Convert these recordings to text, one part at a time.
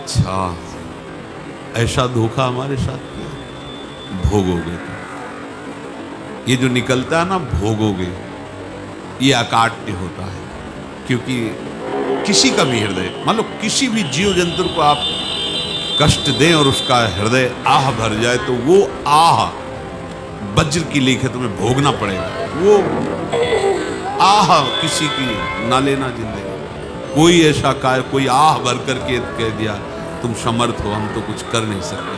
अच्छा ऐसा धोखा हमारे साथ किया, भोगोगे। ये जो निकलता है ना भोगोगे, ये अकाट्य होता है। क्योंकि किसी का भी हृदय, मान लो किसी भी जीव जंतु को आप कष्ट दें और उसका हृदय आह भर जाए, तो वो आह वज्र की लेखे तुम्हें भोगना पड़ेगा। वो आह किसी की ना लेना जिंदगी। कोई ऐसा कोई आह भर करके कह दिया तुम समर्थ हो, हम तो कुछ कर नहीं सकते,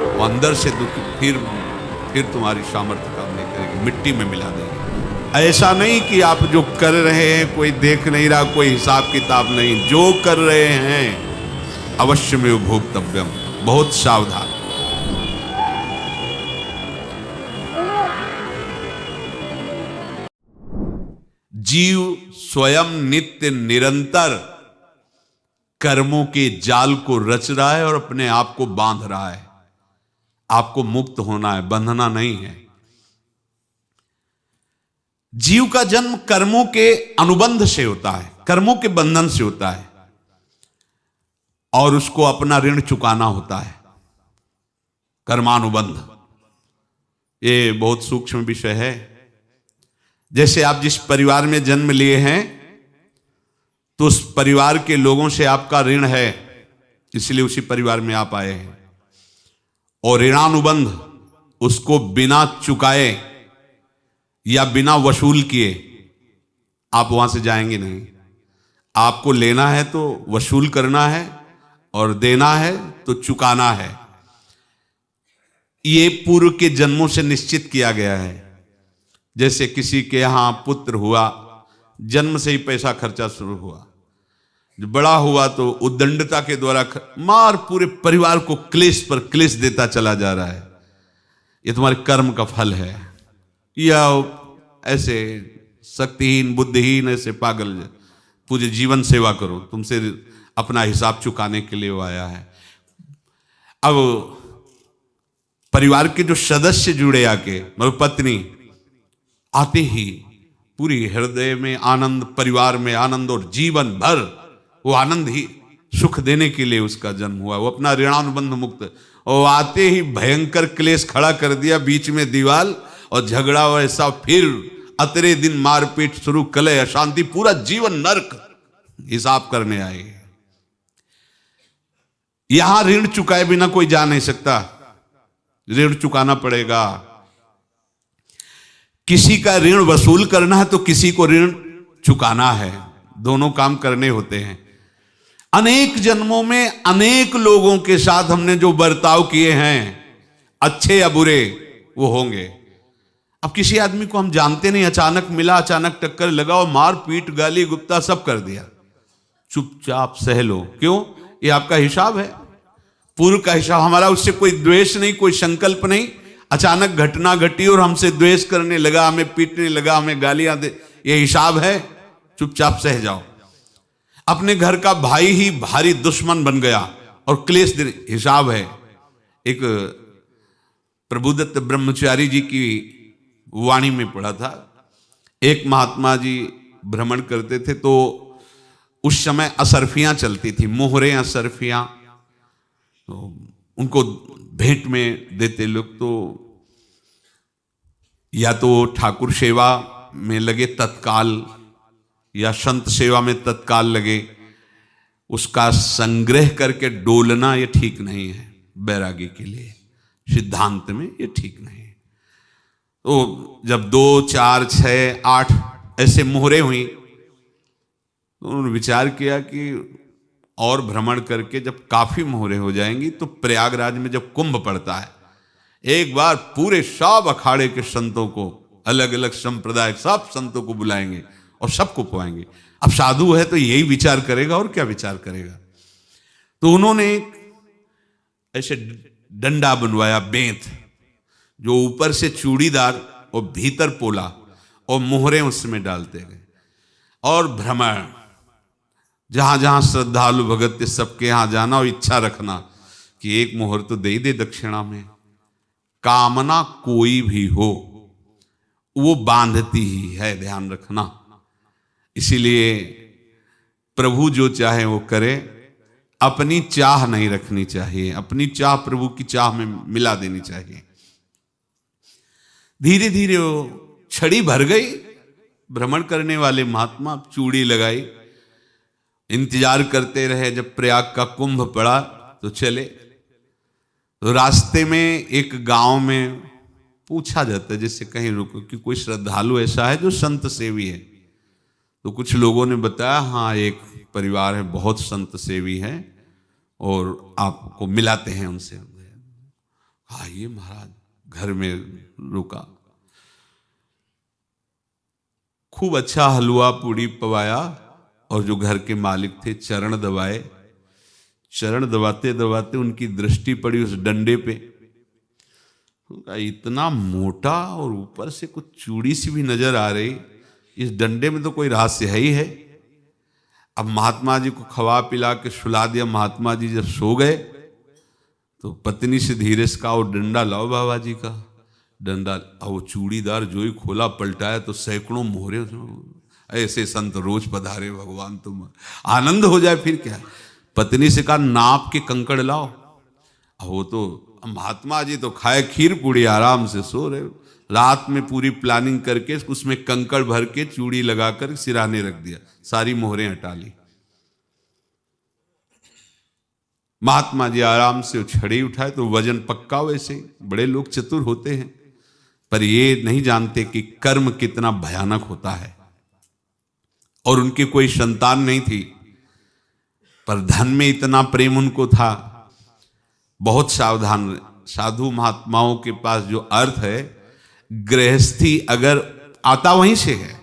वो अंदर से दुखी, फिर तुम्हारी सामर्थ्य काम नहीं करेगी, मिट्टी में मिला देगी। ऐसा नहीं कि आप जो कर रहे हैं कोई देख नहीं रहा, कोई हिसाब किताब नहीं, जो कर रहे हैं अवश्य में भोक्तव्यम, बहुत सावधान। जीव स्वयं नित्य निरंतर कर्मों के जाल को रच रहा है और अपने आप को बांध रहा है। आपको मुक्त होना है, बंधना नहीं है। जीव का जन्म कर्मों के अनुबंध से होता है, कर्मों के बंधन से होता है, और उसको अपना ऋण चुकाना होता है। कर्मानुबंध ये बहुत सूक्ष्म विषय है। जैसे आप जिस परिवार में जन्म लिए हैं, तो उस परिवार के लोगों से आपका ऋण है, इसलिए उसी परिवार में आप आए हैं। और ऋणानुबंध उसको बिना चुकाए या बिना वसूल किए आप वहां से जाएंगे नहीं। आपको लेना है तो वसूल करना है, और देना है तो चुकाना है। ये पूर्व के जन्मों से निश्चित किया गया है। जैसे किसी के यहां पुत्र हुआ, जन्म से ही पैसा खर्चा शुरू हुआ, जो बड़ा हुआ तो उद्दंडता के द्वारा मार पूरे परिवार को क्लेश पर क्लेश देता चला जा रहा है। ये तुम्हारे कर्म का फल है। या ऐसे शक्तिहीन बुद्धिहीन ऐसे पागल पूरे जीवन सेवा करो, तुमसे अपना हिसाब चुकाने के लिए वो आया है। अब परिवार के जो सदस्य जुड़े आके, मतलब पत्नी आते ही पूरी हृदय में आनंद, परिवार में आनंद, और जीवन भर वो आनंद ही सुख देने के लिए उसका जन्म हुआ। वो अपना ऋणानुबंध मुक्त, और आते ही भयंकर क्लेश खड़ा कर दिया, बीच में दीवाल और झगड़ा वैसा, फिर अतरे दिन मारपीट शुरू, कलह अशांति, पूरा जीवन नरक हिसाब करने आए। यहां ऋण चुकाए बिना कोई जा नहीं सकता, ऋण चुकाना पड़ेगा। किसी का ऋण वसूल करना है तो किसी को ऋण चुकाना है, दोनों काम करने होते हैं। अनेक जन्मों में अनेक लोगों के साथ हमने जो बर्ताव किए हैं, अच्छे या बुरे, वो होंगे। अब किसी आदमी को हम जानते नहीं, अचानक मिला, अचानक टक्कर लगा और मार पीट गाली गुप्ता सब कर दिया, चुपचाप सह लो। क्यों? ये आपका हिसाब है, पूर्व का हिसाब। हमारा उससे कोई द्वेष नहीं, कोई संकल्प नहीं। अचानक घटना घटी और हमसे द्वेष करने लगा, हमें पीटने लगा, हमें गालियां दे, ये हिसाब है, चुपचाप सह जाओ। अपने घर का भाई ही भारी दुश्मन बन गया और क्लेश दे, हिसाब है। एक प्रभुदत्त ब्रह्मचारी जी की वाणी में पढ़ा था, एक महात्मा जी भ्रमण करते थे, तो उस समय असरफियां चलती थी, मोहरे असरफियां, तो उनको भेंट में देते लोग। तो या तो ठाकुर सेवा में लगे तत्काल, या संत सेवा में तत्काल लगे, उसका संग्रह करके डोलना ये ठीक नहीं है। बैरागी के लिए सिद्धांत में ये ठीक नहीं है। तो जब 2, 4, 6, 8 ऐसे मोहरे हुई, तो उन्होंने विचार किया कि और भ्रमण करके जब काफी मोहरे हो जाएंगी तो प्रयागराज में जब कुंभ पड़ता है, एक बार पूरे सब अखाड़े के संतों को, अलग अलग संप्रदाय सब संतों को बुलाएंगे और सबको पवाएंगे। अब साधु है तो यही विचार करेगा, और क्या विचार करेगा। तो उन्होंने ऐसे डंडा बनवाया, बेंत, जो ऊपर से चूड़ीदार और भीतर पोला, और मोहरे उसमें डालते गए। और भ्रमण, जहां जहां श्रद्धालु भगत सबके यहां जाना और इच्छा रखना कि एक मोहर तो दे ही दे दक्षिणा में। कामना कोई भी हो वो बांधती ही है, ध्यान रखना। इसीलिए प्रभु जो चाहे वो करे, अपनी चाह नहीं रखनी चाहिए, अपनी चाह प्रभु की चाह में मिला देनी चाहिए। धीरे धीरे वो छड़ी भर गई। भ्रमण करने वाले महात्मा चूड़ी लगाई, इंतजार करते रहे। जब प्रयाग का कुंभ पड़ा तो चले। तो रास्ते में एक गांव में पूछा जाता है, जैसे कहीं रुको कि कोई श्रद्धालु ऐसा है जो संत सेवी है। तो कुछ लोगों ने बताया, हाँ एक परिवार है बहुत संत सेवी है और आपको मिलाते हैं उनसे। आइए महाराज, घर में रुका। खूब अच्छा हलवा पूड़ी पवाया और जो घर के मालिक थे चरण दबाए। चरण दबाते दबाते उनकी दृष्टि पड़ी उस डंडे पे। इतना मोटा और ऊपर से कुछ चूड़ी सी भी नजर आ रही, इस डंडे में तो कोई रहस्य है ही है। अब महात्मा जी को खवा पिला के सुला दिया। महात्मा जी जब सो गए तो पत्नी से धीरे से कहा, वो डंडा लाओ बाबा जी का डंडा। वो चूड़ीदार जो ही खोला पलटाया तो सैकड़ों मोहरे। ऐसे संत रोज पधारे भगवान, तुम आनंद हो जाए फिर क्या। पत्नी से कहा, नाप के कंकड़ लाओ। वो तो महात्मा जी तो खाए खीर पूड़ी, आराम से सो रहे। रात में पूरी प्लानिंग करके उसमें कंकड़ भर के चूड़ी लगाकर सिराने रख दिया, सारी मोहरें हटा ली। महात्मा जी आराम से छड़ी उठाए तो वजन पक्का। वैसे बड़े लोग चतुर होते हैं, पर ये नहीं जानते कि कर्म कितना भयानक होता है। और उनकी कोई संतान नहीं थी, पर धन में इतना प्रेम उनको था। बहुत सावधान। साधु महात्माओं के पास जो अर्थ है, गृहस्थी अगर आता वहीं से है,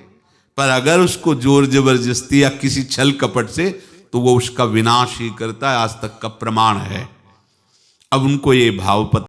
पर अगर उसको जोर जबरदस्ती या किसी छल कपट से, तो वो उसका विनाश ही करता है। आज तक का प्रमाण है। अब उनको ये भाव पता